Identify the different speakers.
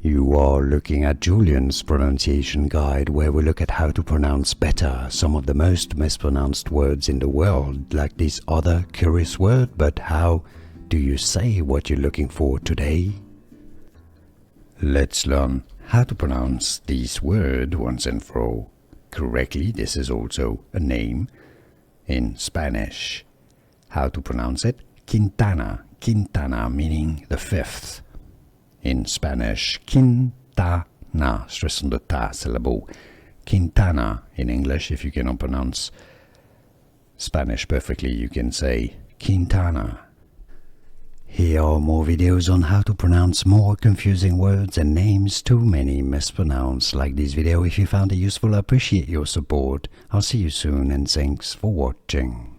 Speaker 1: You are looking at Julian's pronunciation guide, where we look at how to pronounce better some of the most mispronounced words in the world, like this other curious word. But how do you say what you're looking for today? Let's learn how to pronounce this word once and for all correctly. This is also a name in Spanish. How to pronounce it? Quintana. Quintana meaning the fifth. In Spanish, Quintana, stress on the ta syllable. Quintana in English. If you cannot pronounce Spanish perfectly, you can say Quintana. Here are more videos on how to pronounce more confusing words and names too many mispronounced. Like this video if you found it useful. I appreciate your support. I'll see you soon and thanks for watching.